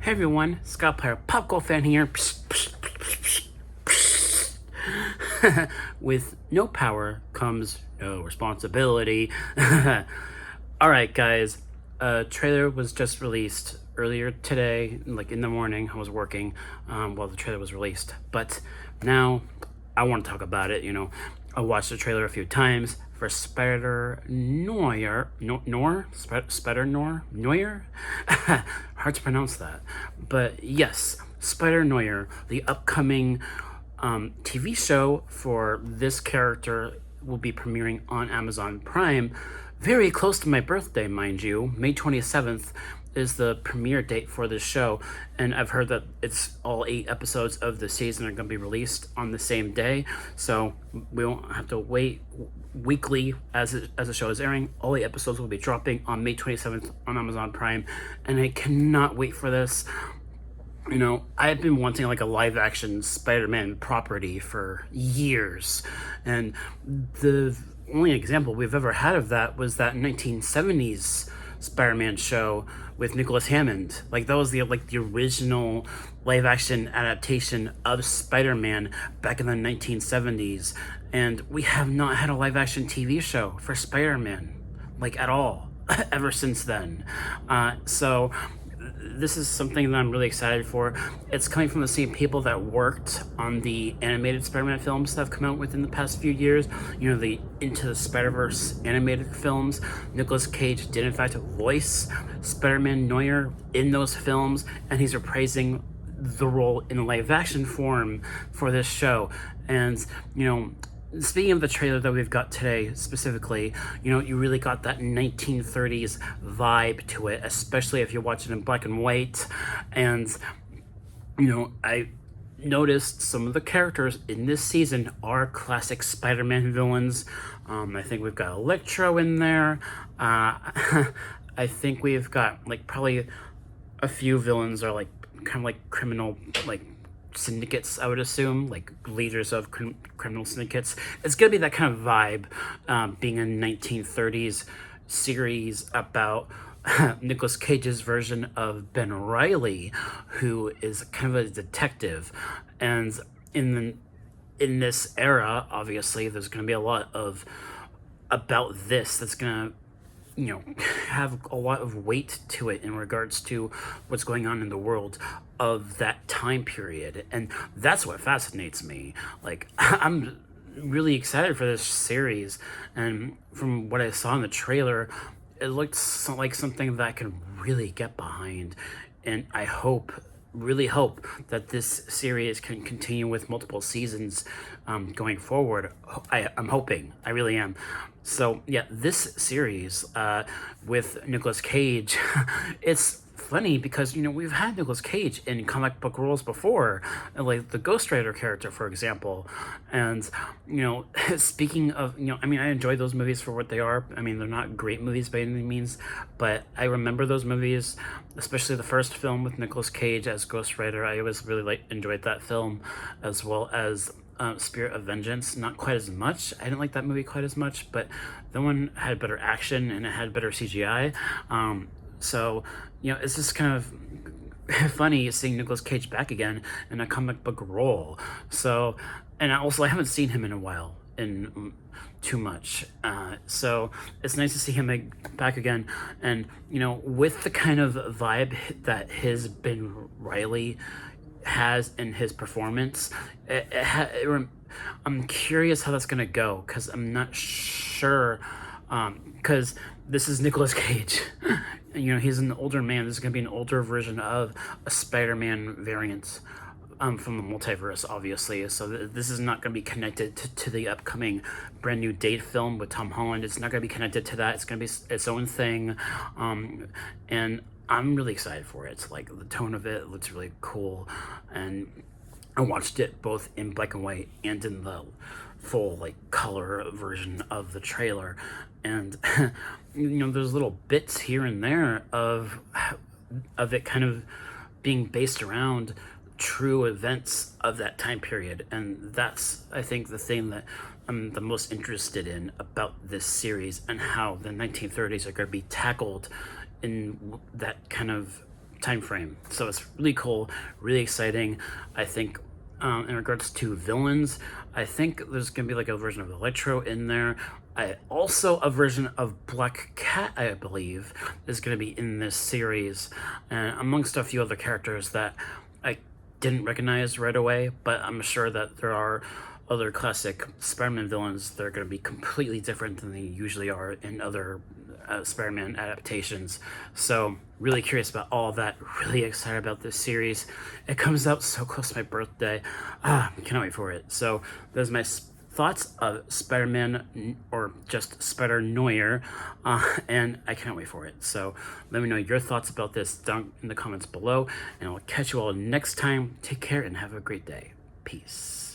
Hey everyone, Scottiplier PopCultFan here. With no power comes no responsibility. Alright guys, a trailer was just released earlier today, like in the morning. I was working while the trailer was released. But now I want to talk about it, I watched the trailer a few times for Spider-Noir. Spider-Noir? Noir? Hard to pronounce that. But yes, Spider-Noir, the upcoming TV show for this character, will be premiering on Amazon Prime very close to my birthday, mind you. May 27th is the premiere date for this show, and I've heard that it's all 8 episodes of the season are going to be released on the same day, so we won't have to wait weekly as the show is airing. All 8 episodes will be dropping on May 27th on Amazon Prime, and I cannot wait for this. I've been wanting like a live action Spider-Man property for years, and the only example we've ever had of that was that 1970s Spider-Man show with Nicholas Hammond. Like, that was the original live action adaptation of Spider-Man back in the 1970s, and we have not had a live action TV show for Spider-Man, like, at all ever since then. So this is something that I'm really excited for. It's coming from the same people that worked on the animated Spider-Man films that have come out within the past few years. The Into the Spider-Verse animated films. Nicolas Cage did in fact voice Spider-Man Noir in those films, and he's reprising the role in live action form for this show. And speaking of the trailer that we've got today specifically, you really got that 1930s vibe to it, especially if you watch it in black and white. And, I noticed some of the characters in this season are classic Spider-Man villains. I think we've got Electro in there. I think we've got, probably a few villains are, kind of like criminal, syndicates, I would assume, like leaders of criminal syndicates. It's gonna be that kind of vibe, being a 1930s series about Nicolas Cage's version of Ben Reilly, who is kind of a detective. And in this era, obviously, there's gonna be a lot of about this that's gonna have a lot of weight to it in regards to what's going on in the world of that time period. And that's what fascinates me. I'm really excited for this series, and from what I saw in the trailer, it looked like something that I can really get behind. And I really hope that this series can continue with multiple seasons going forward. I'm hoping. I really am. So yeah, this series with Nicolas Cage, it's funny because we've had Nicolas Cage in comic book roles before, like the Ghost Rider character, for example. And speaking of, I enjoy those movies for what they are. They're not great movies by any means, but I remember those movies, especially the first film with Nicolas Cage as Ghost Rider. I always really enjoyed that film, as well as Spirit of Vengeance. Not quite as much. I didn't like that movie quite as much, but that one had better action and it had better CGI. So it's just kind of funny seeing Nicolas Cage back again in a comic book role. So, and also I haven't seen him in a while, in too much. So it's nice to see him back again, and with the kind of vibe that his Ben Reilly has in his performance, I'm curious how that's gonna go, because I'm not sure, because this is Nicolas Cage. He's an older man. This is gonna be an older version of a Spider-Man variant from the multiverse, obviously. So this is not gonna be connected to the upcoming brand new Date film with Tom Holland. It's not gonna be connected to that. It's gonna be its own thing, and I'm really excited for it. The tone of it looks really cool, and I watched it both in black and white and in the full color version of the trailer. And there's little bits here and there of it kind of being based around true events of that time period, and that's, I think, the thing that I'm the most interested in about this series, and how the 1930s are going to be tackled in that kind of time frame. So it's really cool, really exciting. I think in regards to villains, I think there's gonna be like a version of Electro in there. Also a version of Black Cat, I believe, is gonna be in this series, and amongst a few other characters that I didn't recognize right away, but I'm sure that there are other classic Spider-Man villains that are going to be completely different than they usually are in other Spider-Man adaptations. So really curious about all of that, really excited about this series. It comes out so close to my birthday. Cannot wait for it. So those are my thoughts of Spider-Man, or just Spider-Noir, and I can't wait for it. So let me know your thoughts about this down in the comments below, and I'll catch you all next time. Take care and have a great day. Peace.